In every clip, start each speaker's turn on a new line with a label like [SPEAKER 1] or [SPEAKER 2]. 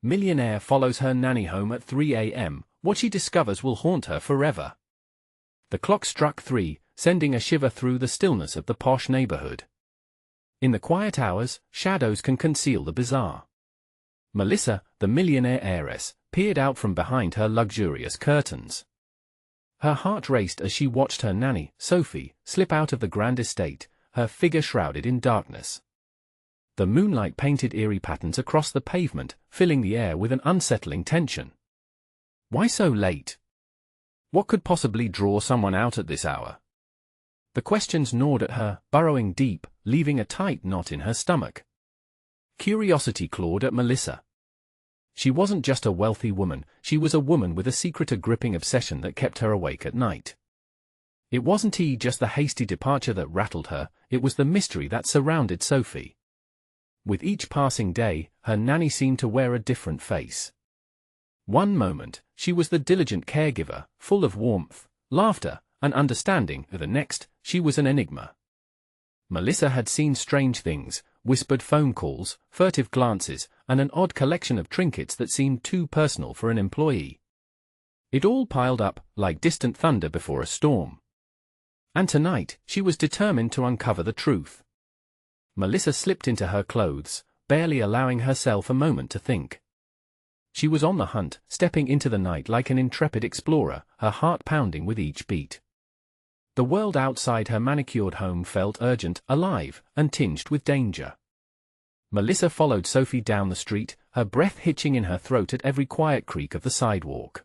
[SPEAKER 1] Millionaire follows her nanny home at 3 a.m. What she discovers will haunt her forever. The clock struck 3, sending a shiver through the stillness of the posh neighborhood. In the quiet hours, shadows can conceal the bizarre. Melissa, the millionaire heiress, peered out from behind her luxurious curtains. Her heart raced as she watched her nanny, Sophie, slip out of the grand estate, her figure shrouded in darkness. The moonlight painted eerie patterns across the pavement, filling the air with an unsettling tension. Why so late? What could possibly draw someone out at this hour? The questions gnawed at her, burrowing deep, leaving a tight knot in her stomach. Curiosity clawed at Melissa. She wasn't just a wealthy woman, she was a woman with a secret, a gripping obsession that kept her awake at night. It wasn't just the hasty departure that rattled her, it was the mystery that surrounded Sophie. With each passing day, her nanny seemed to wear a different face. One moment, she was the diligent caregiver, full of warmth, laughter, and understanding. The next, she was an enigma. Melissa had seen strange things, whispered phone calls, furtive glances, and an odd collection of trinkets that seemed too personal for an employee. It all piled up, like distant thunder before a storm. And tonight, she was determined to uncover the truth. Melissa slipped into her clothes, barely allowing herself a moment to think. She was on the hunt, stepping into the night like an intrepid explorer, her heart pounding with each beat. The world outside her manicured home felt urgent, alive, and tinged with danger. Melissa followed Sophie down the street, her breath hitching in her throat at every quiet creak of the sidewalk.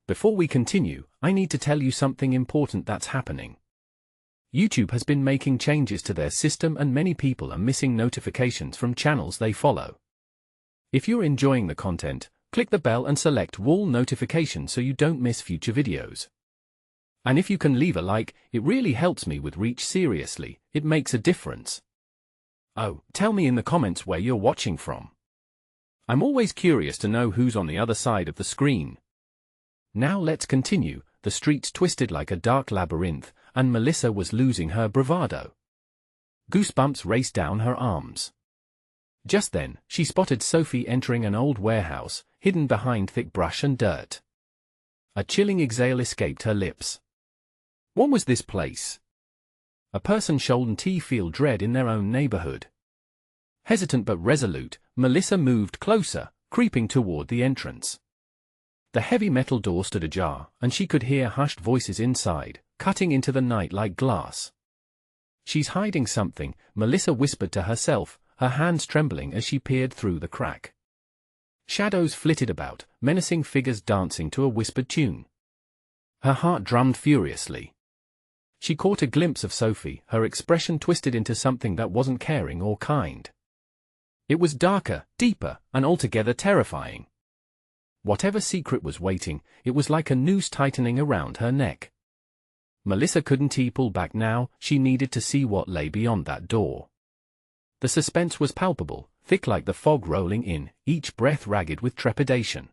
[SPEAKER 1] Before we continue, I need to tell you something important that's happening. YouTube has been making changes to their system and many people are missing notifications from channels they follow. If you're enjoying the content, click the bell and select all notifications so you don't miss future videos. And if you can leave a like, it really helps me with reach. Seriously, it makes a difference. Oh, tell me in the comments where you're watching from. I'm always curious to know who's on the other side of the screen. Now let's continue. The streets twisted like a dark labyrinth, and Melissa was losing her bravado. Goosebumps raced down her arms. Just then, she spotted Sophie entering an old warehouse, hidden behind thick brush and dirt. A chilling exhale escaped her lips. What was this place? A person shouldn't feel dread in their own neighborhood. Hesitant but resolute, Melissa moved closer, creeping toward the entrance. The heavy metal door stood ajar, and she could hear hushed voices inside, cutting into the night like glass. She's hiding something, Melissa whispered to herself, her hands trembling as she peered through the crack. Shadows flitted about, menacing figures dancing to a whispered tune. Her heart drummed furiously. She caught a glimpse of Sophie, her expression twisted into something that wasn't caring or kind. It was darker, deeper, and altogether terrifying. Whatever secret was waiting, it was like a noose tightening around her neck. Melissa couldn't pull back now, she needed to see what lay beyond that door. The suspense was palpable, thick like the fog rolling in, each breath ragged with trepidation.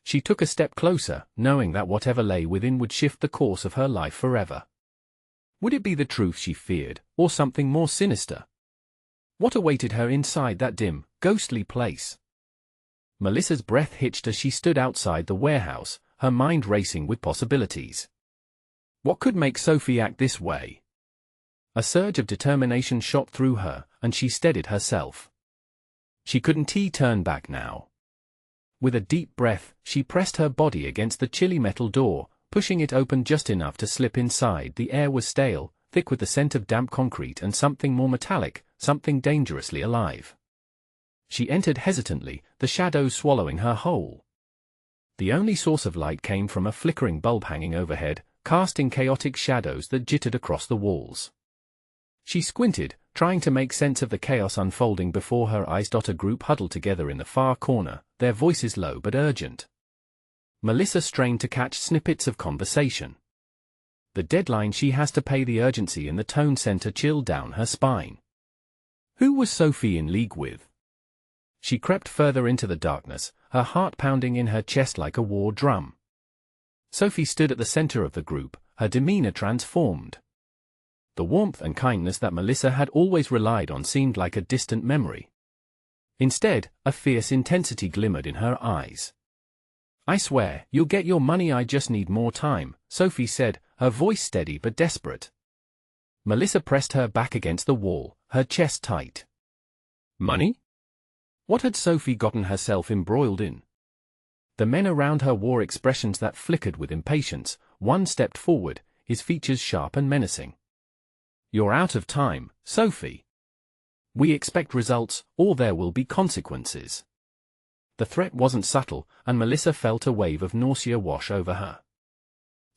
[SPEAKER 1] She took a step closer, knowing that whatever lay within would shift the course of her life forever. Would it be the truth she feared, or something more sinister? What awaited her inside that dim, ghostly place? Melissa's breath hitched as she stood outside the warehouse, her mind racing with possibilities. What could make Sophie act this way? A surge of determination shot through her, and she steadied herself. She couldn't turn back now. With a deep breath, she pressed her body against the chilly metal door, pushing it open just enough to slip inside. The air was stale, thick with the scent of damp concrete and something more metallic, something dangerously alive. She entered hesitantly, the shadows swallowing her whole. The only source of light came from a flickering bulb hanging overhead, casting chaotic shadows that jittered across the walls. She squinted, trying to make sense of the chaos unfolding before her eyes. A group huddled together in the far corner, their voices low but urgent. Melissa strained to catch snippets of conversation. The deadline she has to pay, the urgency in the tone sent a chill down her spine. Who was Sophie in league with? She crept further into the darkness, her heart pounding in her chest like a war drum. Sophie stood at the center of the group, her demeanor transformed. The warmth and kindness that Melissa had always relied on seemed like a distant memory. Instead, a fierce intensity glimmered in her eyes. "I swear, you'll get your money, I just need more time," Sophie said, her voice steady but desperate. Melissa pressed her back against the wall, her chest tight. Money? What had Sophie gotten herself embroiled in? The men around her wore expressions that flickered with impatience. One stepped forward, his features sharp and menacing. "You're out of time, Sophie. We expect results, or there will be consequences." The threat wasn't subtle, and Melissa felt a wave of nausea wash over her.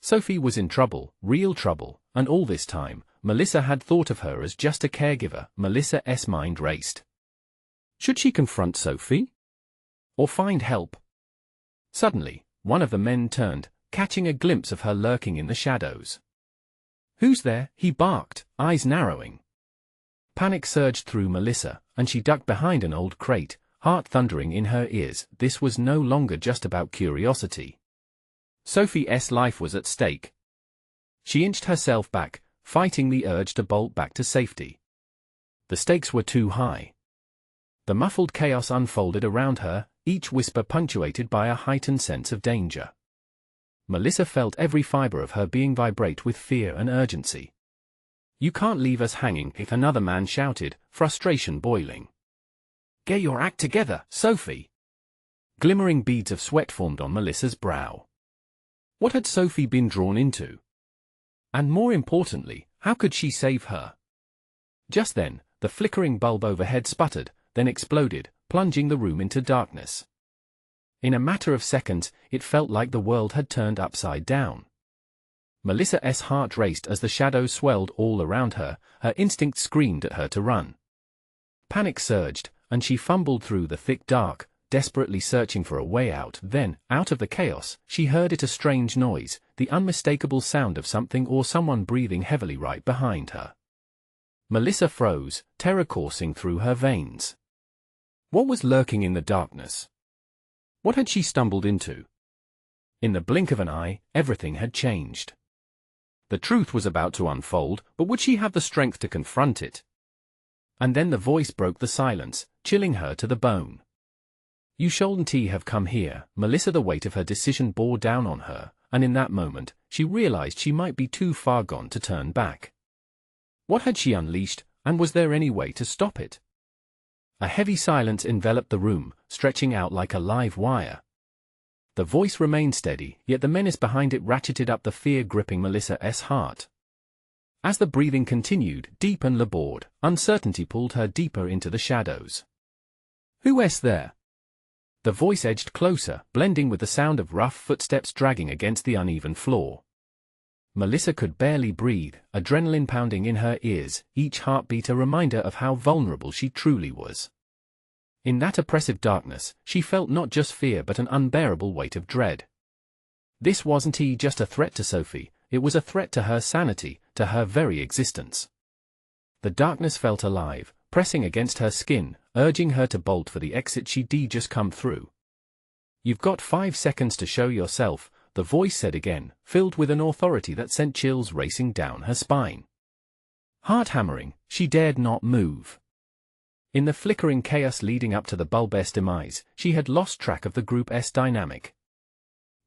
[SPEAKER 1] Sophie was in trouble, real trouble, and all this time, Melissa had thought of her as just a caregiver. Melissa's mind raced. Should she confront Sophie? Or find help? Suddenly, one of the men turned, catching a glimpse of her lurking in the shadows. "Who's there?" he barked, eyes narrowing. Panic surged through Melissa, and she ducked behind an old crate, heart thundering in her ears. This was no longer just about curiosity. Sophie's life was at stake. She inched herself back, fighting the urge to bolt back to safety. The stakes were too high. The muffled chaos unfolded around her, each whisper punctuated by a heightened sense of danger. Melissa felt every fiber of her being vibrate with fear and urgency. "You can't leave us hanging," another man shouted, frustration boiling. "Get your act together, Sophie." Glimmering beads of sweat formed on Melissa's brow. What had Sophie been drawn into? And more importantly, how could she save her? Just then, the flickering bulb overhead sputtered, then exploded, plunging the room into darkness. In a matter of seconds, it felt like the world had turned upside down. Melissa's heart raced as the shadows swelled all around her, her instinct screamed at her to run. Panic surged, and she fumbled through the thick dark, desperately searching for a way out. Then, out of the chaos, she heard a strange noise, the unmistakable sound of something or someone breathing heavily right behind her. Melissa froze, terror coursing through her veins. What was lurking in the darkness? What had she stumbled into? In the blink of an eye, everything had changed. The truth was about to unfold, but would she have the strength to confront it? And then the voice broke the silence, chilling her to the bone. "You shouldn't have come here." Melissa, the weight of her decision bore down on her, and in that moment, she realized she might be too far gone to turn back. What had she unleashed, and was there any way to stop it? A heavy silence enveloped the room, stretching out like a live wire. The voice remained steady, yet the menace behind it ratcheted up the fear gripping Melissa's heart. As the breathing continued, deep and labored, uncertainty pulled her deeper into the shadows. "Who's there?" The voice edged closer, blending with the sound of rough footsteps dragging against the uneven floor. Melissa could barely breathe, adrenaline pounding in her ears, each heartbeat a reminder of how vulnerable she truly was. In that oppressive darkness, she felt not just fear but an unbearable weight of dread. This wasn't just a threat to Sophie, it was a threat to her sanity, to her very existence. The darkness felt alive, pressing against her skin, urging her to bolt for the exit she'd just come through. "You've got 5 seconds to show yourself," the voice said again, filled with an authority that sent chills racing down her spine. Heart hammering, she dared not move. In the flickering chaos leading up to the bulb's demise, she had lost track of the group's dynamic.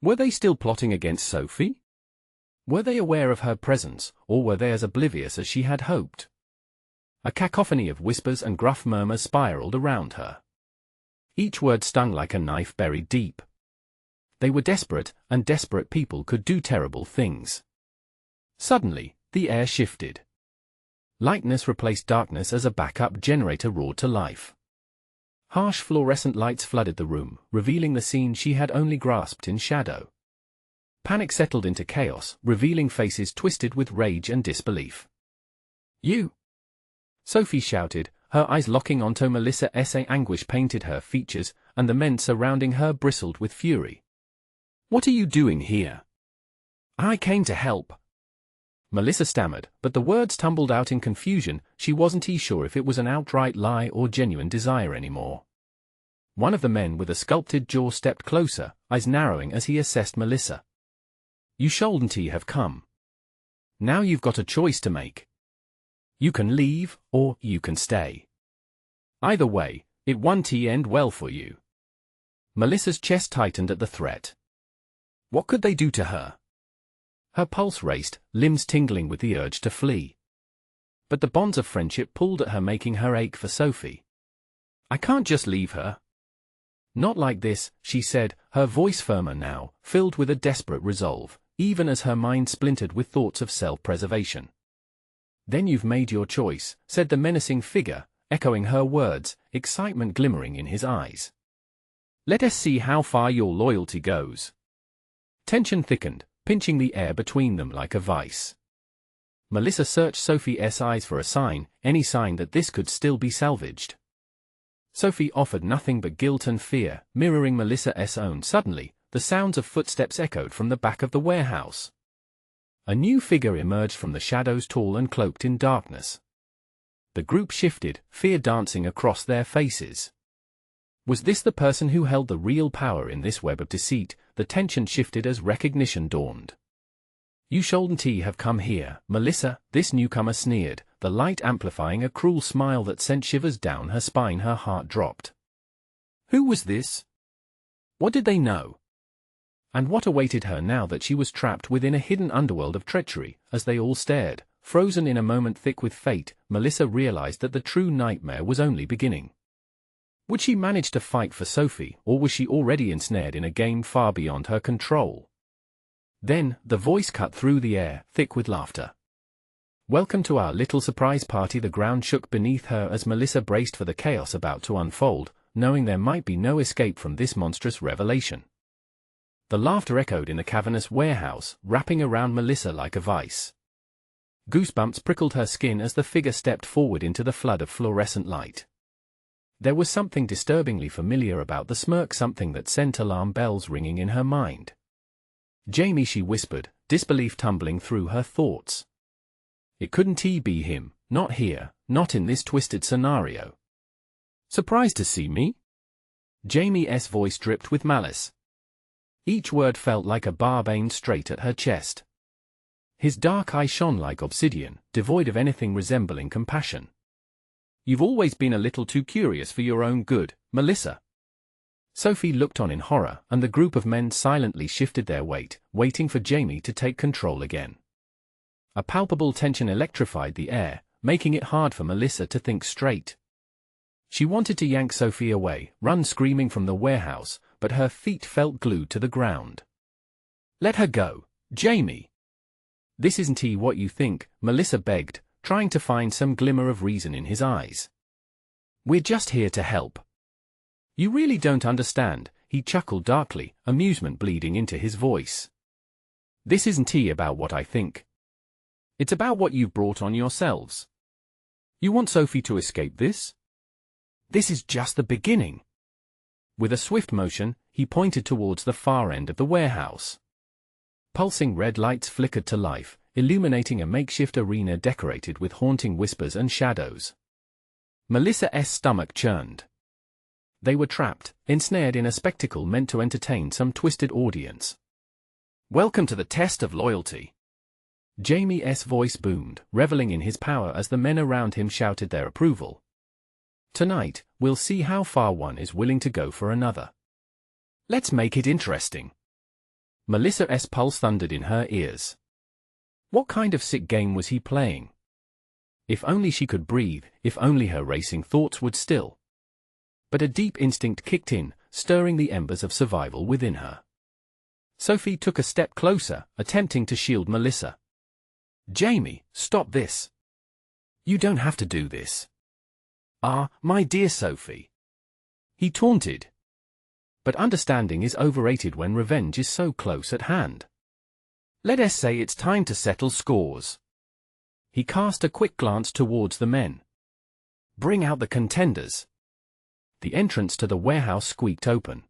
[SPEAKER 1] Were they still plotting against Sophie? Were they aware of her presence, or were they as oblivious as she had hoped? A cacophony of whispers and gruff murmurs spiraled around her. Each word stung like a knife buried deep. They were desperate, and desperate people could do terrible things. Suddenly, the air shifted. Lightness replaced darkness as a backup generator roared to life. Harsh fluorescent lights flooded the room, revealing the scene she had only grasped in shadow. Panic settled into chaos, revealing faces twisted with rage and disbelief. "You!" Sophie shouted, her eyes locking onto Melissa's. Anguish painted her features, and the men surrounding her bristled with fury. "What are you doing here?" "I came to help." Melissa stammered, but the words tumbled out in confusion. She wasn't sure if it was an outright lie or genuine desire anymore. One of the men with a sculpted jaw stepped closer, eyes narrowing as he assessed Melissa. "You shouldn't have come. Now you've got a choice to make. You can leave, or you can stay. Either way, It won't end well for you. Melissa's chest tightened at the threat. What could they do to her? Her pulse raced, limbs tingling with the urge to flee. But the bonds of friendship pulled at her, making her ache for Sophie. I can't just leave her. Not like this, she said, her voice firmer now, filled with a desperate resolve, even as her mind splintered with thoughts of self-preservation. Then you've made your choice, said the menacing figure, echoing her words, excitement glimmering in his eyes. Let us see how far your loyalty goes. Tension thickened, pinching the air between them like a vice. Melissa searched Sophie's eyes for a sign, any sign that this could still be salvaged. Sophie offered nothing but guilt and fear, mirroring Melissa's own. Suddenly, the sounds of footsteps echoed from the back of the warehouse. A new figure emerged from the shadows, tall and cloaked in darkness. The group shifted, fear dancing across their faces. Was this the person who held the real power in this web of deceit? The tension shifted as recognition dawned. You shouldn't have come here, Melissa, this newcomer sneered, the light amplifying a cruel smile that sent shivers down her spine. Her heart dropped. Who was this? What did they know? And what awaited her now that she was trapped within a hidden underworld of treachery? As they all stared, frozen in a moment thick with fate, Melissa realized that the true nightmare was only beginning. Would she manage to fight for Sophie, or was she already ensnared in a game far beyond her control? Then, the voice cut through the air, thick with laughter. Welcome to our little surprise party. The ground shook beneath her as Melissa braced for the chaos about to unfold, knowing there might be no escape from this monstrous revelation. The laughter echoed in the cavernous warehouse, wrapping around Melissa like a vice. Goosebumps prickled her skin as the figure stepped forward into the flood of fluorescent light. There was something disturbingly familiar about the smirk, something that sent alarm bells ringing in her mind. Jamie, she whispered, disbelief tumbling through her thoughts. It couldn't be him, not here, not in this twisted scenario. Surprised to see me? Jamie's voice dripped with malice. Each word felt like a barb aimed straight at her chest. His dark eye shone like obsidian, devoid of anything resembling compassion. You've always been a little too curious for your own good, Melissa. Sophie looked on in horror, and the group of men silently shifted their weight, waiting for Jamie to take control again. A palpable tension electrified the air, making it hard for Melissa to think straight. She wanted to yank Sophie away, run screaming from the warehouse, but her feet felt glued to the ground. Let her go, Jamie. This isn't what you think, Melissa begged, trying to find some glimmer of reason in his eyes. We're just here to help. You really don't understand, he chuckled darkly, amusement bleeding into his voice. This isn't about what I think. It's about what you've brought on yourselves. You want Sophie to escape this? This is just the beginning. With a swift motion, he pointed towards the far end of the warehouse. Pulsing red lights flickered to life, illuminating a makeshift arena decorated with haunting whispers and shadows. Melissa's stomach churned. They were trapped, ensnared in a spectacle meant to entertain some twisted audience. Welcome to the test of loyalty. Jamie's voice boomed, reveling in his power as the men around him shouted their approval. Tonight, we'll see how far one is willing to go for another. Let's make it interesting. Melissa's pulse thundered in her ears. What kind of sick game was he playing? If only she could breathe, if only her racing thoughts would still. But a deep instinct kicked in, stirring the embers of survival within her. Sophie took a step closer, attempting to shield Melissa. Jamie, stop this. You don't have to do this. Ah, my dear Sophie. He taunted. But understanding is overrated when revenge is so close at hand. Let us say it's time to settle scores. He cast a quick glance towards the men. Bring out the contenders. The entrance to the warehouse squeaked open.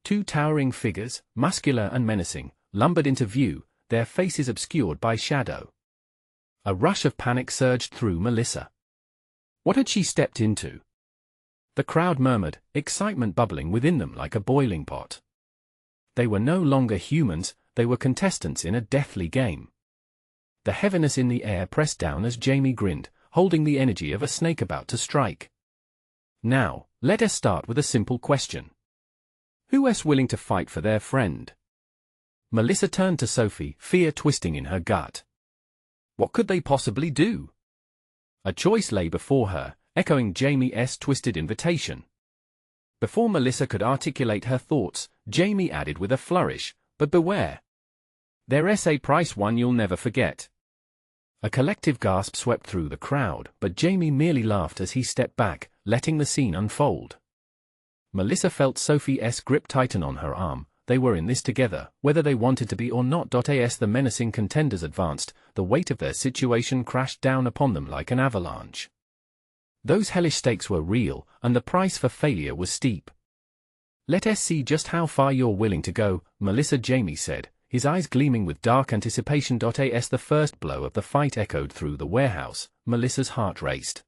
[SPEAKER 1] Two towering figures, muscular and menacing, lumbered into view, their faces obscured by shadow. A rush of panic surged through Melissa. What had she stepped into? The crowd murmured, excitement bubbling within them like a boiling pot. They were no longer humans, they were contestants in a deathly game. The heaviness in the air pressed down as Jamie grinned, holding the energy of a snake about to strike. Now, Let us start with a simple question. Who is willing to fight for their friend? Melissa turned to Sophie, fear twisting in her gut. What could they possibly do? A choice lay before her, echoing Jamie's twisted invitation. Before Melissa could articulate her thoughts, Jamie added with a flourish, but beware. There's a price one you'll never forget. A collective gasp swept through the crowd, but Jamie merely laughed as he stepped back, letting the scene unfold. Melissa felt Sophie's grip tighten on her arm. They were in this together, whether they wanted to be or not. As the menacing contenders advanced, the weight of their situation crashed down upon them like an avalanche. Those hellish stakes were real, and the price for failure was steep. Let us see just how far you're willing to go, Melissa, Jamie said, his eyes gleaming with dark anticipation. As the first blow of the fight echoed through the warehouse, Melissa's heart raced.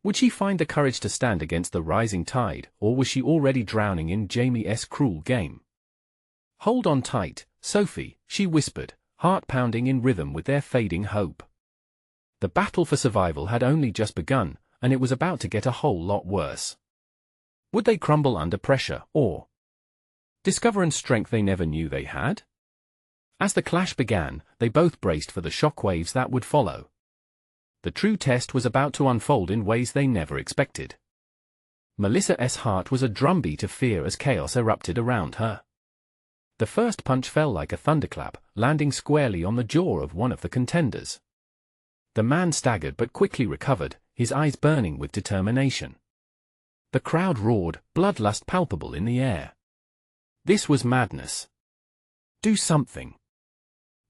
[SPEAKER 1] Would she find the courage to stand against the rising tide, or was she already drowning in Jamie's cruel game? Hold on tight, Sophie, she whispered, heart pounding in rhythm with their fading hope. The battle for survival had only just begun, and it was about to get a whole lot worse. Would they crumble under pressure, or discover a strength they never knew they had? As the clash began, they both braced for the shockwaves that would follow. The true test was about to unfold in ways they never expected. Melissa's heart was a drumbeat of fear as chaos erupted around her. The first punch fell like a thunderclap, landing squarely on the jaw of one of the contenders. The man staggered but quickly recovered, his eyes burning with determination. The crowd roared, bloodlust palpable in the air. This was madness. Do something,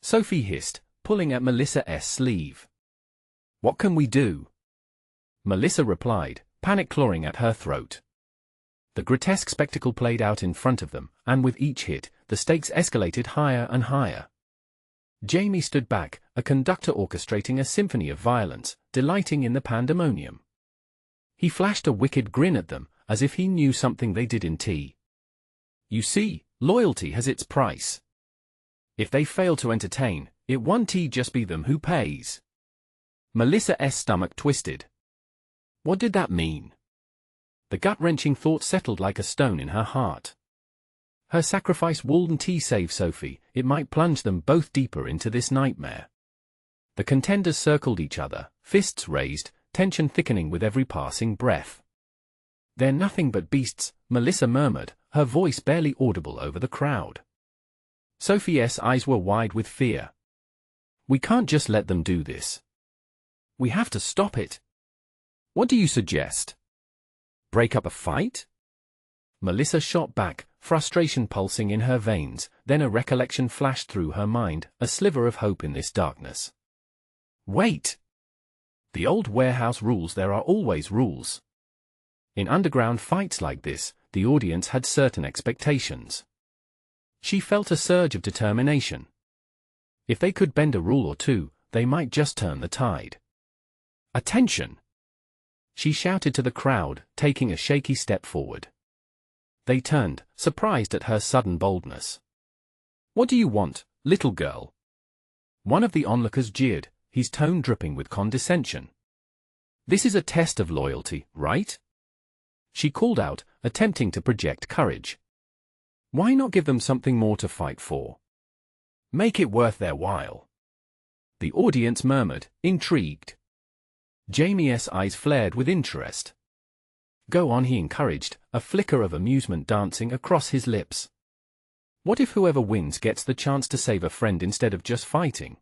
[SPEAKER 1] Sophie hissed, pulling at Melissa's sleeve. What can we do? Melissa replied, panic clawing at her throat. The grotesque spectacle played out in front of them, and with each hit, the stakes escalated higher and higher. Jamie stood back, a conductor orchestrating a symphony of violence, delighting in the pandemonium. He flashed a wicked grin at them, as if he knew something they didn't. You see, loyalty has its price. If they fail to entertain, it won't just be them who pays. Melissa's stomach twisted. What did that mean? The gut-wrenching thought settled like a stone in her heart. Her sacrifice wouldn't save Sophie, it might plunge them both deeper into this nightmare. The contenders circled each other, fists raised, tension thickening with every passing breath. They're nothing but beasts, Melissa murmured, her voice barely audible over the crowd. Sophie's eyes were wide with fear. We can't just let them do this. We have to stop it. What do you suggest? Break up a fight? Melissa shot back, frustration pulsing in her veins, then a recollection flashed through her mind, a sliver of hope in this darkness. Wait! The old warehouse rules. There are always rules. In underground fights like this, the audience had certain expectations. She felt a surge of determination. If they could bend a rule or two, they might just turn the tide. Attention! She shouted to the crowd, taking a shaky step forward. They turned, surprised at her sudden boldness. What do you want, little girl? One of the onlookers jeered, his tone dripping with condescension. This is a test of loyalty, right? She called out, attempting to project courage. Why not give them something more to fight for? Make it worth their while. The audience murmured, intrigued. Jamie's eyes flared with interest. Go on, he encouraged, a flicker of amusement dancing across his lips. What if whoever wins gets the chance to save a friend instead of just fighting?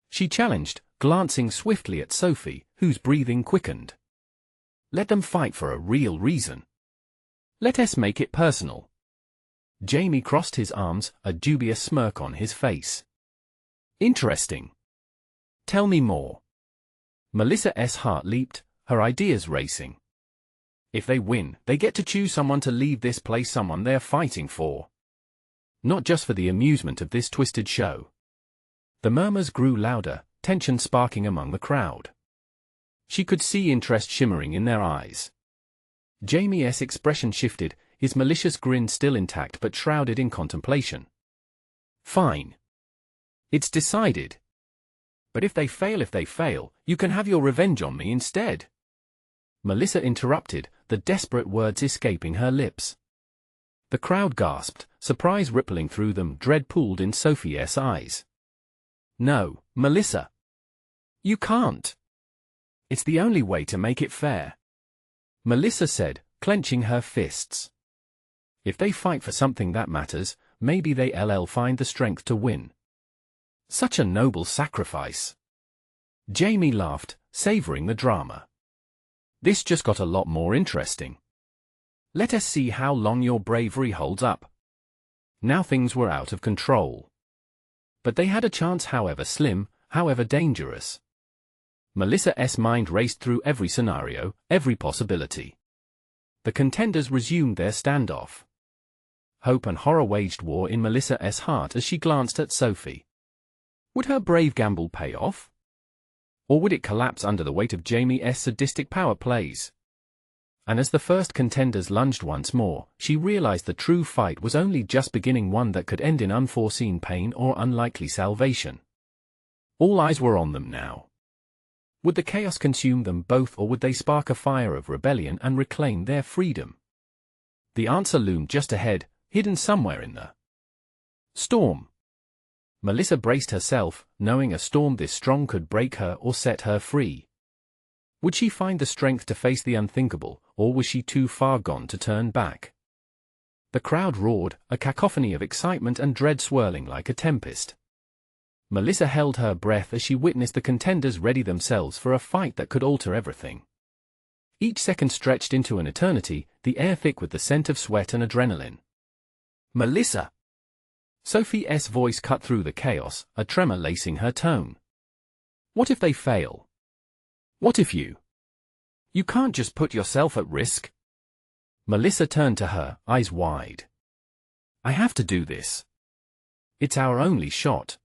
[SPEAKER 1] She challenged, glancing swiftly at Sophie, whose breathing quickened. Let them fight for a real reason. Let us make it personal. Jamie crossed his arms, a dubious smirk on his face. Interesting. Tell me more. Melissa's heart leaped, her ideas racing. If they win, they get to choose someone to leave this place, someone they're fighting for. Not just for the amusement of this twisted show. The murmurs grew louder, tension sparking among the crowd. She could see interest shimmering in their eyes. Jamie's expression shifted, his malicious grin still intact but shrouded in contemplation. Fine. It's decided. But if they fail, you can have your revenge on me instead. Melissa interrupted, the desperate words escaping her lips. The crowd gasped, surprise rippling through them, dread pooled in Sophie's eyes. "No, Melissa. You can't. It's the only way to make it fair," Melissa said, clenching her fists. "If they fight for something that matters, maybe they'll find the strength to win." Such a noble sacrifice. Jamie laughed, savoring the drama. "This just got a lot more interesting. Let us see how long your bravery holds up." Now things were out of control. But they had a chance, however slim, however dangerous. Melissa's mind raced through every scenario, every possibility. The contenders resumed their standoff. Hope and horror waged war in Melissa's heart as she glanced at Sophie. Would her brave gamble pay off? Or would it collapse under the weight of Jamie's sadistic power plays? And as the first contenders lunged once more, she realized the true fight was only just beginning, one that could end in unforeseen pain or unlikely salvation. All eyes were on them now. Would the chaos consume them both, or would they spark a fire of rebellion and reclaim their freedom? The answer loomed just ahead, hidden somewhere in the storm. Melissa braced herself, knowing a storm this strong could break her or set her free. Would she find the strength to face the unthinkable, or was she too far gone to turn back? The crowd roared, a cacophony of excitement and dread swirling like a tempest. Melissa held her breath as she witnessed the contenders ready themselves for a fight that could alter everything. Each second stretched into an eternity, the air thick with the scent of sweat and adrenaline. "Melissa!" Sophie's voice cut through the chaos, a tremor lacing her tone. "What if they fail? What if you can't just put yourself at risk?" Melissa turned to her, eyes wide. "I have to do this. It's our only shot."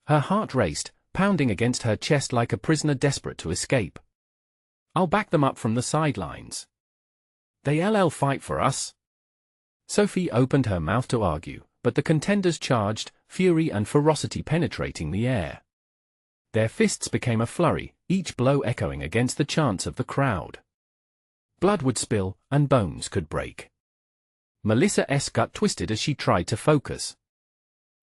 [SPEAKER 1] Her heart raced, pounding against her chest like a prisoner desperate to escape. "I'll back them up from the sidelines. They'll fight for us." Sophie opened her mouth to argue, but the contenders charged, fury and ferocity penetrating the air. Their fists became a flurry, each blow echoing against the chants of the crowd. Blood would spill, and bones could break. Melissa's gut twisted as she tried to focus.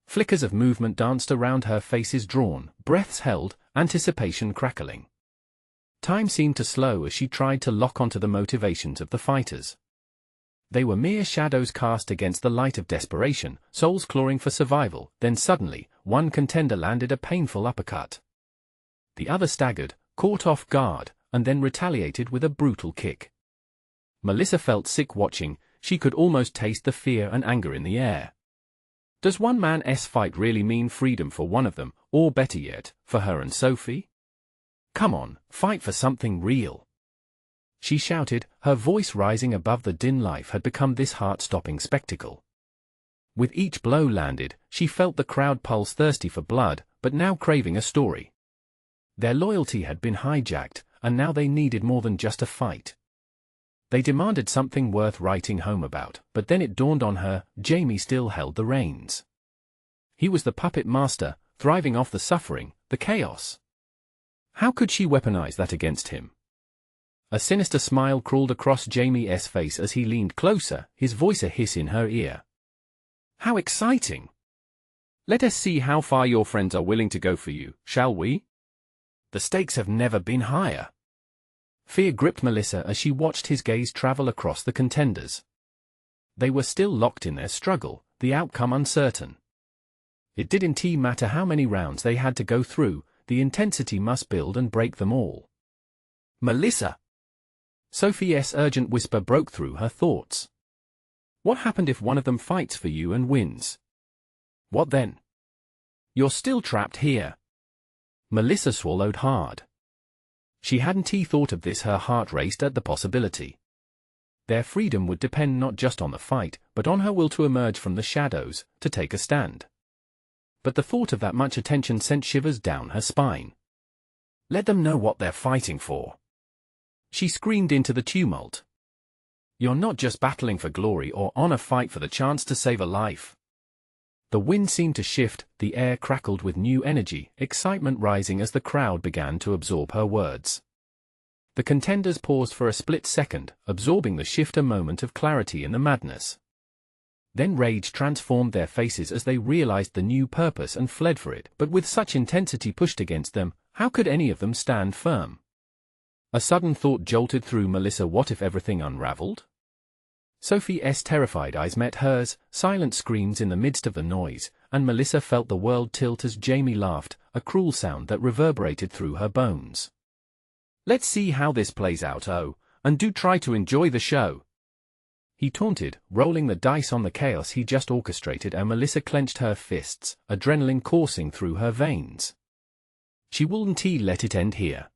[SPEAKER 1] Flickers of movement danced around her, faces drawn, breaths held, anticipation crackling. Time seemed to slow as she tried to lock onto the motivations of the fighters. They were mere shadows cast against the light of desperation, souls clawing for survival. Then suddenly, one contender landed a painful uppercut. The other staggered, caught off guard, and then retaliated with a brutal kick. Melissa felt sick watching. She could almost taste the fear and anger in the air. Does one man's fight really mean freedom for one of them, or better yet, for her and Sophie? "Come on, fight for something real," she shouted, her voice rising above the din. Life had become this heart-stopping spectacle. With each blow landed, she felt the crowd pulse, thirsty for blood, but now craving a story. Their loyalty had been hijacked, and now they needed more than just a fight. They demanded something worth writing home about, but then it dawned on her, Jamie still held the reins. He was the puppet master, thriving off the suffering, the chaos. How could she weaponize that against him? A sinister smile crawled across Jamie's face as he leaned closer, his voice a hiss in her ear. "How exciting! Let us see how far your friends are willing to go for you, shall we? The stakes have never been higher." Fear gripped Melissa as she watched his gaze travel across the contenders. They were still locked in their struggle, the outcome uncertain. It didn't matter how many rounds they had to go through, the intensity must build and break them all. "Melissa!" Sophie's urgent whisper broke through her thoughts. "What happened if one of them fights for you and wins? What then? You're still trapped here." Melissa swallowed hard. She hadn't thought of this. Her heart raced at the possibility. Their freedom would depend not just on the fight, but on her will to emerge from the shadows, to take a stand. But the thought of that much attention sent shivers down her spine. "Let them know what they're fighting for," she screamed into the tumult. "You're not just battling for glory or honor, fight for the chance to save a life." The wind seemed to shift, the air crackled with new energy, excitement rising as the crowd began to absorb her words. The contenders paused for a split second, absorbing the shift, a moment of clarity in the madness. Then rage transformed their faces as they realized the new purpose and fled for it, but with such intensity pushed against them, how could any of them stand firm? A sudden thought jolted through Melissa. What if everything unraveled? Sophie's terrified eyes met hers, silent screams in the midst of the noise, and Melissa felt the world tilt as Jamie laughed, a cruel sound that reverberated through her bones. "Let's see how this plays out, oh, and do try to enjoy the show," he taunted, rolling the dice on the chaos he just orchestrated, and Melissa clenched her fists, adrenaline coursing through her veins. She wouldn't let it end here.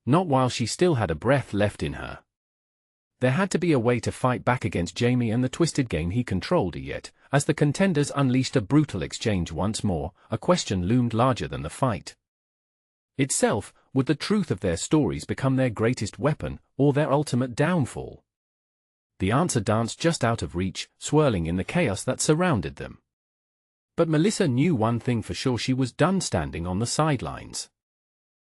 [SPEAKER 1] Not while she still had a breath left in her. There had to be a way to fight back against Jamie and the twisted game he controlled, yet, as the contenders unleashed a brutal exchange once more, a question loomed larger than the fight itself: would the truth of their stories become their greatest weapon, or their ultimate downfall? The answer danced just out of reach, swirling in the chaos that surrounded them. But Melissa knew one thing for sure: she was done standing on the sidelines.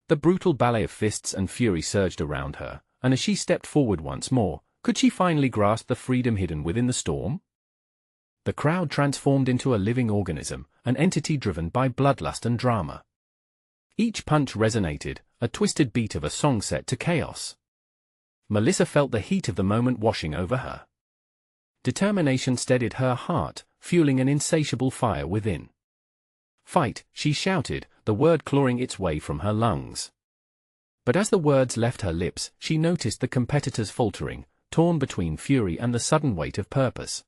[SPEAKER 1] The brutal ballet of fists and fury surged around her, and as she stepped forward once more, could she finally grasp the freedom hidden within the storm? The crowd transformed into a living organism, an entity driven by bloodlust and drama. Each punch resonated, a twisted beat of a song set to chaos. Melissa felt the heat of the moment washing over her. Determination steadied her heart, fueling an insatiable fire within. "Fight," she shouted, the word clawing its way from her lungs. But as the words left her lips, she noticed the competitors faltering, torn between fury and the sudden weight of purpose.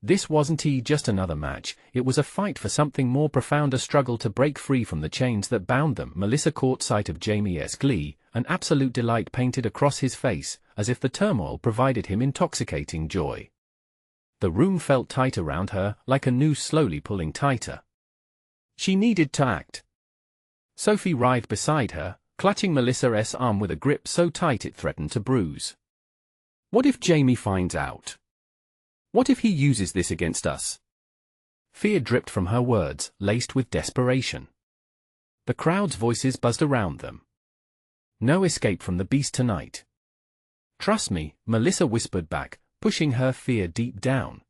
[SPEAKER 1] This wasn't just another match, it was a fight for something more profound, a struggle to break free from the chains that bound them. Melissa caught sight of Jamie's glee, an absolute delight painted across his face, as if the turmoil provided him intoxicating joy. The room felt tight around her, like a noose slowly pulling tighter. She needed to act. Sophie writhed beside her, clutching Melissa's arm with a grip so tight it threatened to bruise. "What if Jamie finds out? What if he uses this against us?" Fear dripped from her words, laced with desperation. The crowd's voices buzzed around them. "No escape from the beast tonight." "Trust me," Melissa whispered back, pushing her fear deep down.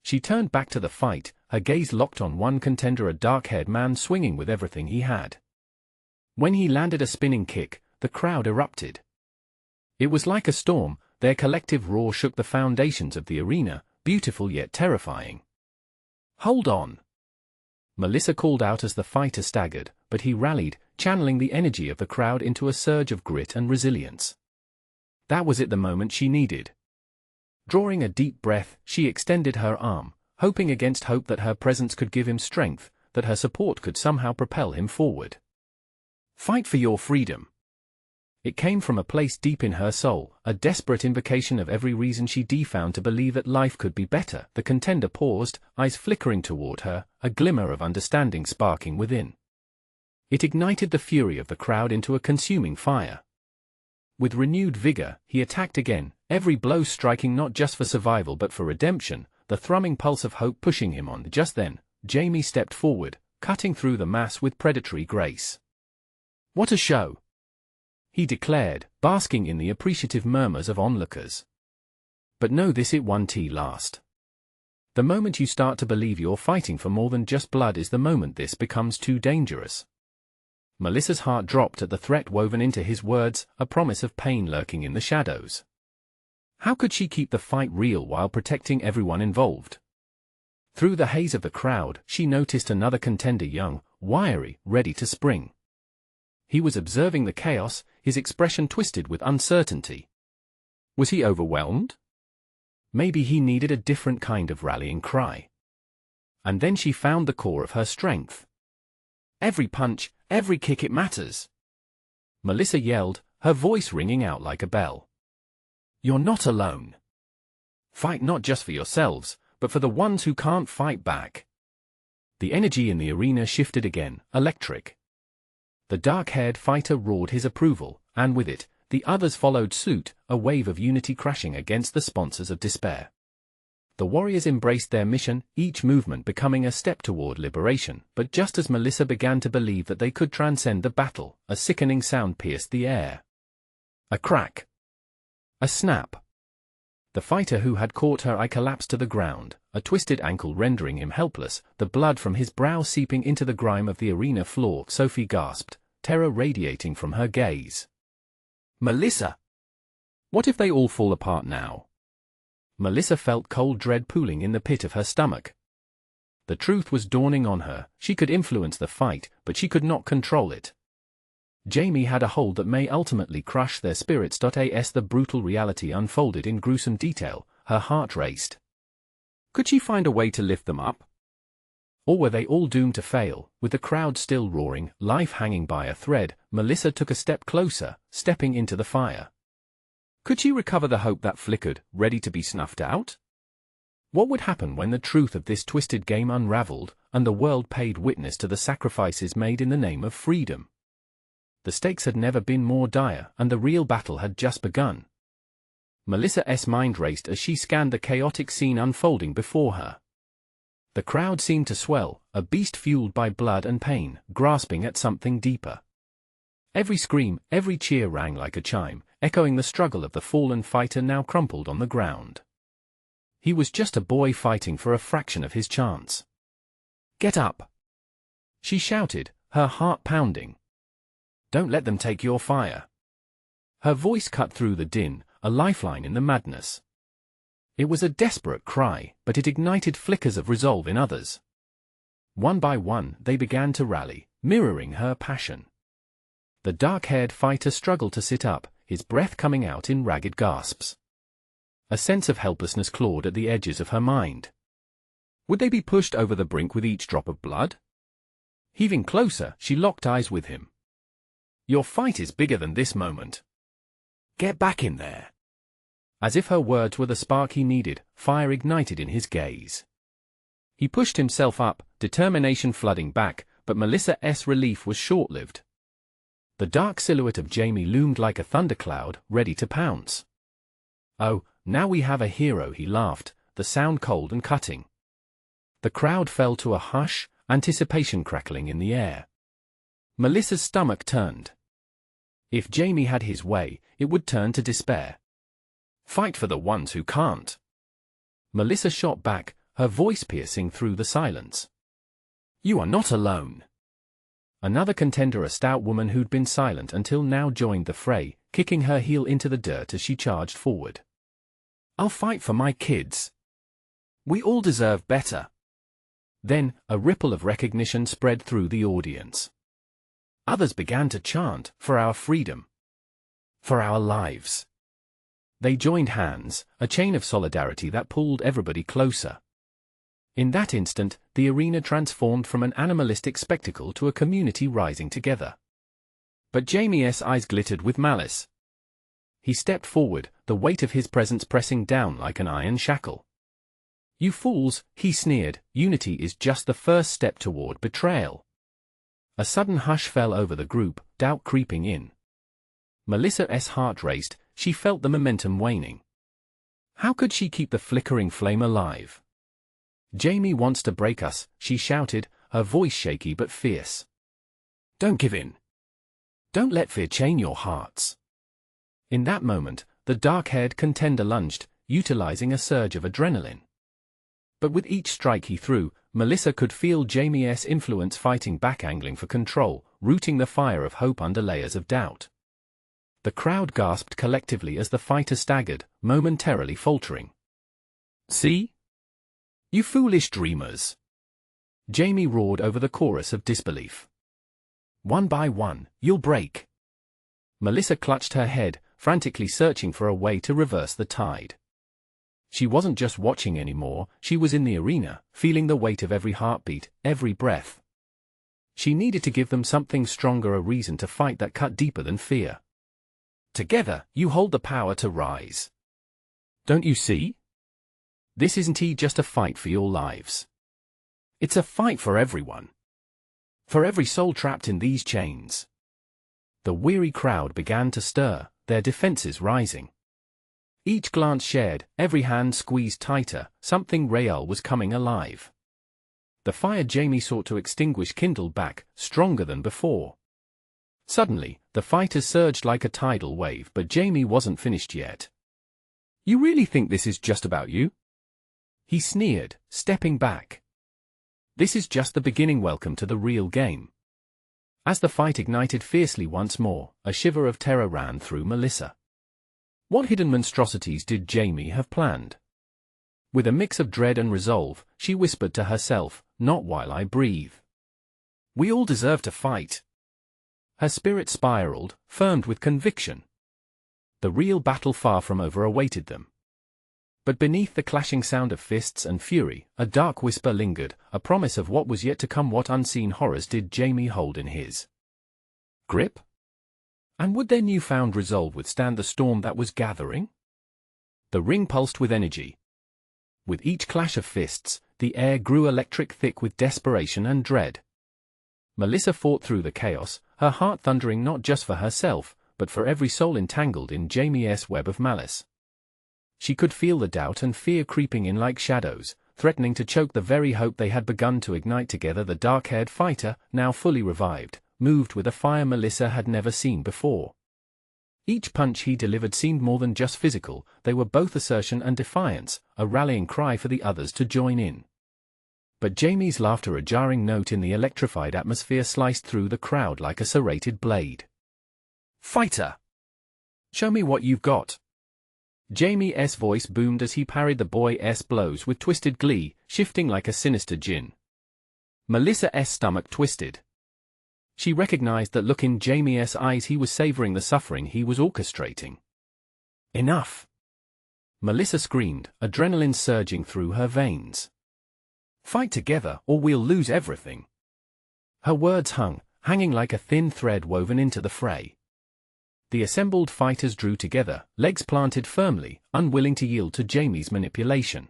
[SPEAKER 1] She turned back to the fight, her gaze locked on one contender, a dark-haired man swinging with everything he had. When he landed a spinning kick, the crowd erupted. It was like a storm, their collective roar shook the foundations of the arena, beautiful yet terrifying. "Hold on!" Melissa called out as the fighter staggered, but he rallied, channeling the energy of the crowd into a surge of grit and resilience. That was it, the moment she needed. Drawing a deep breath, she extended her arm, hoping against hope that her presence could give him strength, that her support could somehow propel him forward. "Fight for your freedom." It came from a place deep in her soul, a desperate invocation of every reason she'd found to believe that life could be better. The contender paused, eyes flickering toward her, a glimmer of understanding sparking within. It ignited the fury of the crowd into a consuming fire. With renewed vigor, he attacked again, every blow striking not just for survival but for redemption, the thrumming pulse of hope pushing him on. Just then, Jamie stepped forward, cutting through the mass with predatory grace. "What a show!" he declared, basking in the appreciative murmurs of onlookers. But know this, it won't last. The moment you start to believe you're fighting for more than just blood is the moment this becomes too dangerous. Melissa's heart dropped at the threat woven into his words, a promise of pain lurking in the shadows. How could she keep the fight real while protecting everyone involved? Through the haze of the crowd, she noticed another contender, young, wiry, ready to spring. He was observing the chaos, his expression twisted with uncertainty. Was he overwhelmed? Maybe he needed a different kind of rallying cry. And then she found the core of her strength. "Every punch, every kick, it matters," Melissa yelled, her voice ringing out like a bell. "You're not alone. Fight not just for yourselves, but for the ones who can't fight back." The energy in the arena shifted again, electric. The dark-haired fighter roared his approval, and with it, the others followed suit, a wave of unity crashing against the sponsors of despair. The warriors embraced their mission, each movement becoming a step toward liberation, but just as Melissa began to believe that they could transcend the battle, a sickening sound pierced the air. A crack. A snap. The fighter who had caught her eye collapsed to the ground, a twisted ankle rendering him helpless, the blood from his brow seeping into the grime of the arena floor. Sophie gasped, terror radiating from her gaze. Melissa! What if they all fall apart now? Melissa felt cold dread pooling in the pit of her stomach. The truth was dawning on her. She could influence the fight, but she could not control it. Jamie had a hold that may ultimately crush their spirits. As the brutal reality unfolded in gruesome detail, her heart raced. Could she find a way to lift them up? Or were they all doomed to fail? With the crowd still roaring, life hanging by a thread, Melissa took a step closer, stepping into the fire. Could she recover the hope that flickered, ready to be snuffed out? What would happen when the truth of this twisted game unraveled, and the world paid witness to the sacrifices made in the name of freedom? The stakes had never been more dire, and the real battle had just begun. Melissa's mind raced as she scanned the chaotic scene unfolding before her. The crowd seemed to swell, a beast fueled by blood and pain, grasping at something deeper. Every scream, every cheer rang like a chime, echoing the struggle of the fallen fighter now crumpled on the ground. He was just a boy fighting for a fraction of his chance. Get up! She shouted, her heart pounding. Don't let them take your fire. Her voice cut through the din, a lifeline in the madness. It was a desperate cry, but it ignited flickers of resolve in others. One by one, they began to rally, mirroring her passion. The dark-haired fighter struggled to sit up, his breath coming out in ragged gasps. A sense of helplessness clawed at the edges of her mind. Would they be pushed over the brink with each drop of blood? Heaving closer, she locked eyes with him. Your fight is bigger than this moment. Get back in there. As if her words were the spark he needed, fire ignited in his gaze. He pushed himself up, determination flooding back, but Melissa's relief was short-lived. The dark silhouette of Jamie loomed like a thundercloud, ready to pounce. Oh, now we have a hero, he laughed, the sound cold and cutting. The crowd fell to a hush, anticipation crackling in the air. Melissa's stomach turned. If Jamie had his way, it would turn to despair. Fight for the ones who can't. Melissa shot back, her voice piercing through the silence. You are not alone. Another contender, a stout woman who'd been silent until now, joined the fray, kicking her heel into the dirt as she charged forward. I'll fight for my kids. We all deserve better. Then, a ripple of recognition spread through the audience. Others began to chant, for our freedom. For our lives. They joined hands, a chain of solidarity that pulled everybody closer. In that instant, the arena transformed from an animalistic spectacle to a community rising together. But Jamie's eyes glittered with malice. He stepped forward, the weight of his presence pressing down like an iron shackle. You fools, he sneered, unity is just the first step toward betrayal. A sudden hush fell over the group, doubt creeping in. Melissa's heart raced, she felt the momentum waning. How could she keep the flickering flame alive? Jamie wants to break us, she shouted, her voice shaky but fierce. Don't give in. Don't let fear chain your hearts. In that moment, the dark-haired contender lunged, utilizing a surge of adrenaline. But with each strike he threw, Melissa could feel Jamie's influence fighting back, angling for control, rooting the fire of hope under layers of doubt. The crowd gasped collectively as the fighter staggered, momentarily faltering. See? You foolish dreamers! Jamie roared over the chorus of disbelief. One by one, you'll break. Melissa clutched her head, frantically searching for a way to reverse the tide. She wasn't just watching anymore, she was in the arena, feeling the weight of every heartbeat, every breath. She needed to give them something stronger, a reason to fight that cut deeper than fear. Together, you hold the power to rise. Don't you see? This isn't just a fight for your lives. It's a fight for everyone. For every soul trapped in these chains. The weary crowd began to stir, their defenses rising. Each glance shared, every hand squeezed tighter, something real was coming alive. The fire Jamie sought to extinguish kindled back, stronger than before. Suddenly, The fighters surged like a tidal wave, but Jamie wasn't finished yet. "You really think this is just about you?" he sneered, stepping back. "This is just the beginning. Welcome to the real game." As the fight ignited fiercely once more, a shiver of terror ran through Melissa. What hidden monstrosities did Jamie have planned? With a mix of dread and resolve, she whispered to herself, "Not while I breathe. We all deserve to fight." Her spirit spiraled, firmed with conviction. The real battle far from over awaited them. But beneath the clashing sound of fists and fury, a dark whisper lingered, a promise of what was yet to come. What unseen horrors did Jamie hold in his grip? And would their newfound resolve withstand the storm that was gathering? The ring pulsed with energy. With each clash of fists, the air grew electric, thick with desperation and dread. Melissa fought through the chaos, her heart thundering not just for herself, but for every soul entangled in Jamie's web of malice. She could feel the doubt and fear creeping in like shadows, threatening to choke the very hope they had begun to ignite together. The dark-haired fighter, now fully revived, moved with a fire Melissa had never seen before. Each punch he delivered seemed more than just physical. They were both assertion and defiance, a rallying cry for the others to join in. But Jamie's laughter, a jarring note in the electrified atmosphere, sliced through the crowd like a serrated blade. "Fighter! Show me what you've got." Jamie's voice boomed as he parried the boy's blows with twisted glee, shifting like a sinister djinn. Melissa's stomach twisted. She recognized that look in Jamie's eyes. He was savoring the suffering he was orchestrating. "Enough!" Melissa screamed, adrenaline surging through her veins. "Fight together, or we'll lose everything." Her words hanging like a thin thread woven into the fray. The assembled fighters drew together, legs planted firmly, unwilling to yield to Jamie's manipulation.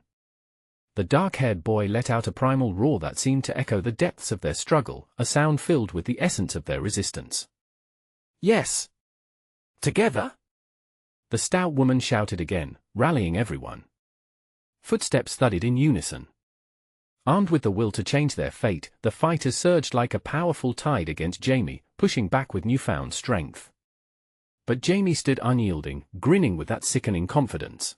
[SPEAKER 1] The dark-haired boy let out a primal roar that seemed to echo the depths of their struggle, a sound filled with the essence of their resistance. "Yes! Together!" the stout woman shouted again, rallying everyone. Footsteps thudded in unison. Armed with the will to change their fate, the fighters surged like a powerful tide against Jamie, pushing back with newfound strength. But Jamie stood unyielding, grinning with that sickening confidence.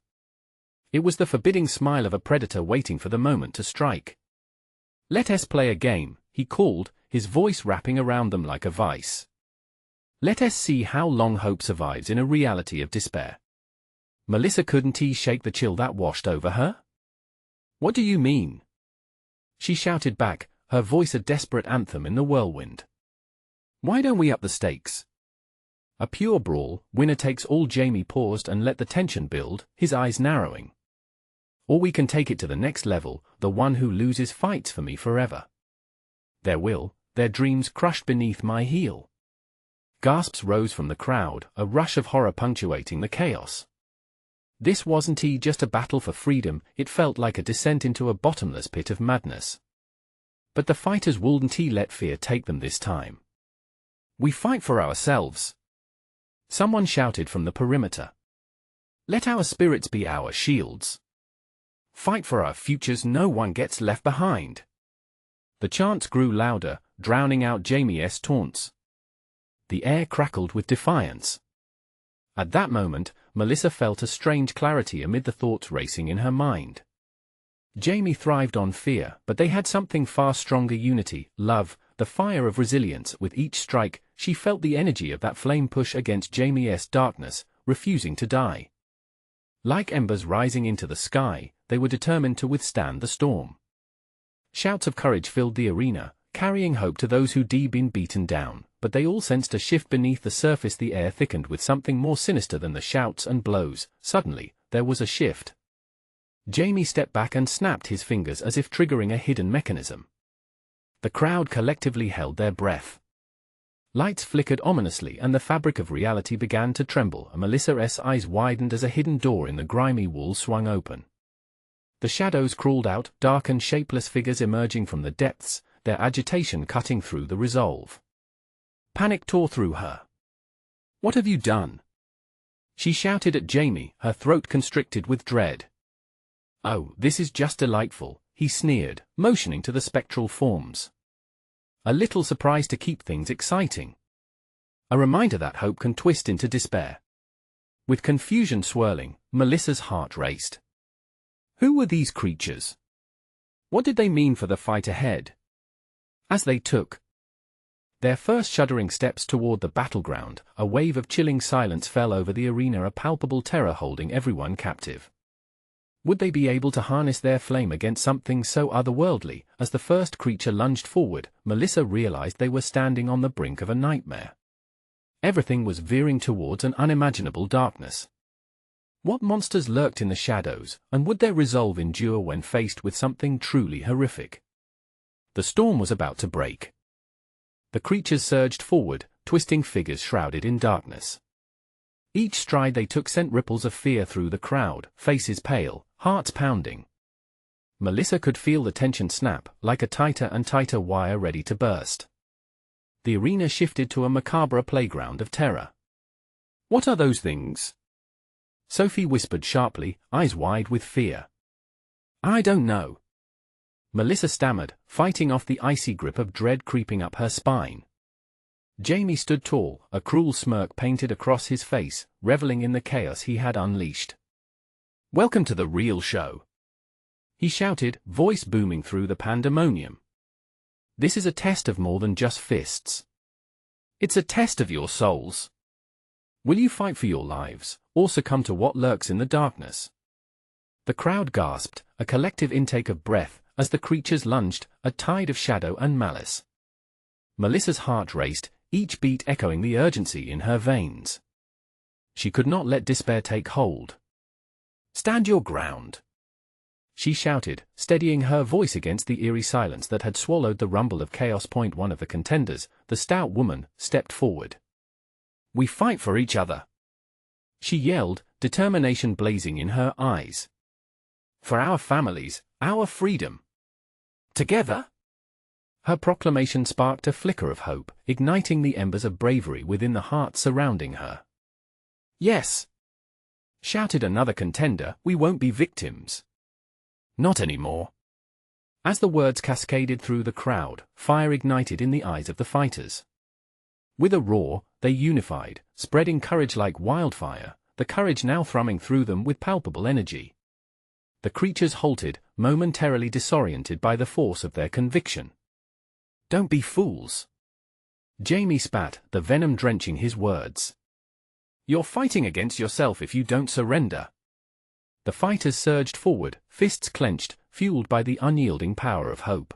[SPEAKER 1] It was the forbidding smile of a predator waiting for the moment to strike. "Let us play a game," he called, his voice wrapping around them like a vice. "Let us see how long hope survives in a reality of despair." Melissa couldn't shake the chill that washed over her. "What do you mean?" she shouted back, her voice a desperate anthem in the whirlwind. "Why don't we up the stakes? A pure brawl, winner takes all." Jamie paused and let the tension build, his eyes narrowing. "Or we can take it to the next level, the one who loses fights for me forever. Their will, their dreams crushed beneath my heel." Gasps rose from the crowd, a rush of horror punctuating the chaos. This wasn't just a battle for freedom, it felt like a descent into a bottomless pit of madness. But the fighters wouldn't let fear take them this time. "We fight for ourselves," someone shouted from the perimeter. "Let our spirits be our shields. Fight for our futures, no one gets left behind." The chants grew louder, drowning out Jamie's taunts. The air crackled with defiance. At that moment, Melissa felt a strange clarity amid the thoughts racing in her mind. Jamie thrived on fear, but they had something far stronger: unity, love, the fire of resilience. With each strike, she felt the energy of that flame push against Jamie's darkness, refusing to die. Like embers rising into the sky, they were determined to withstand the storm. Shouts of courage filled the arena, carrying hope to those who'd been beaten down, but they all sensed a shift beneath the surface. The air thickened with something more sinister than the shouts and blows. Suddenly, there was a shift. Jamie stepped back and snapped his fingers as if triggering a hidden mechanism. The crowd collectively held their breath. Lights flickered ominously and the fabric of reality began to tremble. Melissa's eyes widened as a hidden door in the grimy wall swung open. The shadows crawled out, dark and shapeless figures emerging from the depths, their agitation cutting through the resolve. Panic tore through her. "What have you done?" she shouted at Jamie, her throat constricted with dread. "Oh, this is just delightful," he sneered, motioning to the spectral forms. "A little surprise to keep things exciting." A reminder that hope can twist into despair. With confusion swirling, Melissa's heart raced. Who were these creatures? What did they mean for the fight ahead? As they took their first shuddering steps toward the battleground, a wave of chilling silence fell over the arena, a palpable terror holding everyone captive. Would they be able to harness their flame against something so otherworldly? As the first creature lunged forward, Melissa realized they were standing on the brink of a nightmare. Everything was veering towards an unimaginable darkness. What monsters lurked in the shadows, and would their resolve endure when faced with something truly horrific? The storm was about to break. The creatures surged forward, twisting figures shrouded in darkness. Each stride they took sent ripples of fear through the crowd, faces pale, hearts pounding. Melissa could feel the tension snap, like a tighter and tighter wire ready to burst. The arena shifted to a macabre playground of terror. What are those things? Sophie whispered sharply, eyes wide with fear. I don't know. Melissa stammered, fighting off the icy grip of dread creeping up her spine. Jamie stood tall, a cruel smirk painted across his face, reveling in the chaos he had unleashed. Welcome to the real show, he shouted, voice booming through the pandemonium. This is a test of more than just fists. It's a test of your souls. Will you fight for your lives, or succumb to what lurks in the darkness? The crowd gasped, a collective intake of breath, as the creatures lunged, a tide of shadow and malice. Melissa's heart raced, each beat echoing the urgency in her veins. She could not let despair take hold. Stand your ground, she shouted, steadying her voice against the eerie silence that had swallowed the rumble of chaos. One of the contenders, the stout woman, stepped forward. We fight for each other, she yelled, determination blazing in her eyes. For our families, our freedom. Together? Her proclamation sparked a flicker of hope, igniting the embers of bravery within the hearts surrounding her. Yes, shouted another contender, we won't be victims. Not anymore. As the words cascaded through the crowd, fire ignited in the eyes of the fighters. With a roar, they unified, spreading courage like wildfire, the courage now thrumming through them with palpable energy. The creatures halted, momentarily disoriented by the force of their conviction. Don't be fools, Jamie spat, the venom drenching his words. You're fighting against yourself if you don't surrender. The fighters surged forward, fists clenched, fueled by the unyielding power of hope.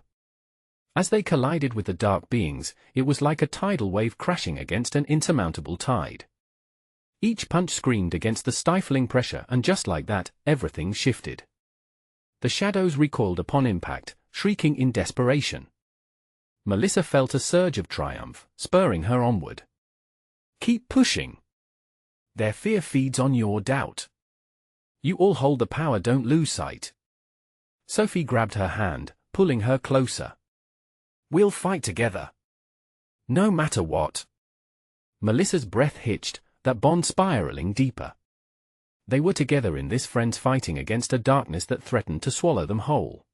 [SPEAKER 1] As they collided with the dark beings, it was like a tidal wave crashing against an insurmountable tide. Each punch screamed against the stifling pressure, and just like that, everything shifted. The shadows recoiled upon impact, shrieking in desperation. Melissa felt a surge of triumph, spurring her onward. Keep pushing. Their fear feeds on your doubt. You all hold the power, don't lose sight. Sophie grabbed her hand, pulling her closer. We'll fight together. No matter what. Melissa's breath hitched, that bond spiraling deeper. They were together in this, friends fighting against a darkness that threatened to swallow them whole.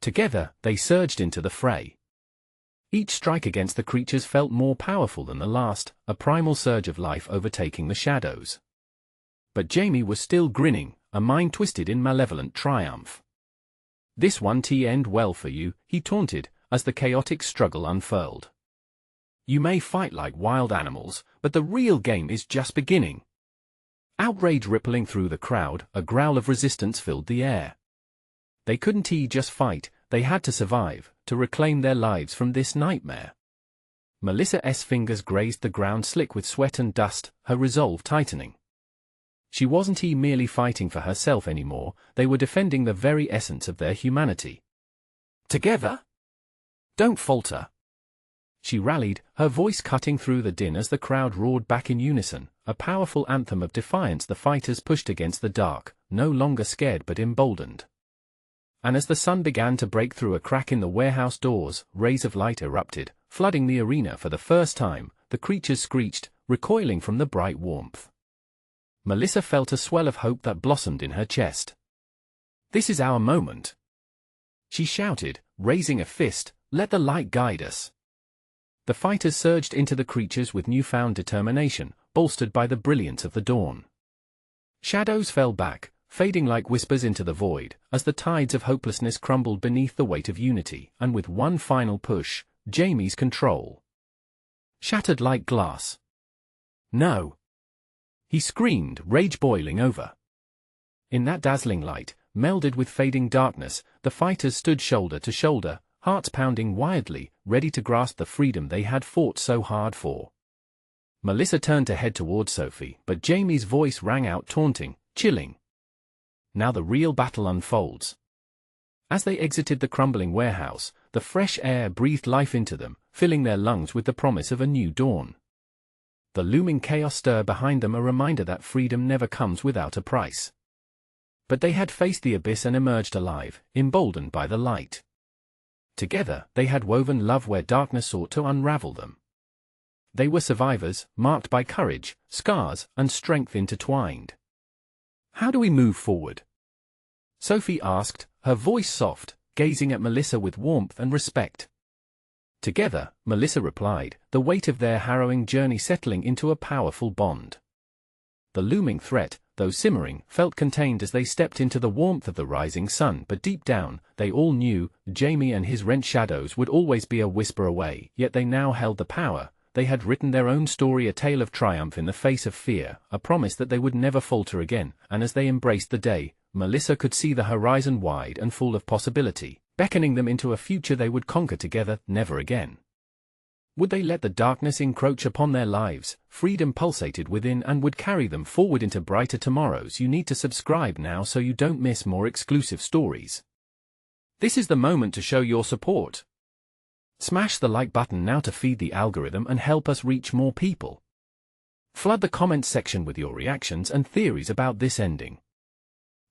[SPEAKER 1] Together, they surged into the fray. Each strike against the creatures felt more powerful than the last, a primal surge of life overtaking the shadows. But Jamie was still grinning, a mind twisted in malevolent triumph. This won't end well for you, he taunted, as the chaotic struggle unfurled. You may fight like wild animals, but the real game is just beginning. Outrage rippling through the crowd, a growl of resistance filled the air. They couldn't just fight, they had to survive, to reclaim their lives from this nightmare. Melissa's fingers grazed the ground slick with sweat and dust, her resolve tightening. She wasn't merely fighting for herself anymore, they were defending the very essence of their humanity. Together? Don't falter. She rallied, her voice cutting through the din as the crowd roared back in unison, a powerful anthem of defiance. The fighters pushed against the dark, no longer scared but emboldened. And as the sun began to break through a crack in the warehouse doors, rays of light erupted, flooding the arena for the first time. The creatures screeched, recoiling from the bright warmth. Melissa felt a swell of hope that blossomed in her chest. This is our moment, she shouted, raising a fist. Let the light guide us. The fighters surged into the creatures with newfound determination, bolstered by the brilliance of the dawn. Shadows fell back, fading like whispers into the void, as the tides of hopelessness crumbled beneath the weight of unity, and with one final push, Jamie's control shattered like glass. No! He screamed, rage boiling over. In that dazzling light, melded with fading darkness, the fighters stood shoulder to shoulder, hearts pounding wildly, ready to grasp the freedom they had fought so hard for. Melissa turned to head toward Sophie, but Jamie's voice rang out taunting, chilling. Now the real battle unfolds. As they exited the crumbling warehouse, the fresh air breathed life into them, filling their lungs with the promise of a new dawn. The looming chaos stir behind them a reminder that freedom never comes without a price. But they had faced the abyss and emerged alive, emboldened by the light. Together, they had woven love where darkness sought to unravel them. They were survivors, marked by courage, scars, and strength intertwined. How do we move forward? Sophie asked, her voice soft, gazing at Melissa with warmth and respect. Together, Melissa replied, the weight of their harrowing journey settling into a powerful bond. The looming threat, though simmering, felt contained as they stepped into the warmth of the rising sun, but deep down, they all knew, Jamie and his rent shadows would always be a whisper away, yet they now held the power. They had written their own story, a tale of triumph in the face of fear, a promise that they would never falter again, and as they embraced the day, Melissa could see the horizon wide and full of possibility, beckoning them into a future they would conquer together, never again. Would they let the darkness encroach upon their lives? Freedom pulsated within and would carry them forward into brighter tomorrows. You need to subscribe now so you don't miss more exclusive stories. This is the moment to show your support. Smash the like button now to feed the algorithm and help us reach more people. Flood the comments section with your reactions and theories about this ending.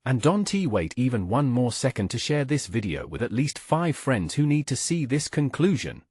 [SPEAKER 1] And don't wait even one more second to share this video with at least 5 friends who need to see this conclusion.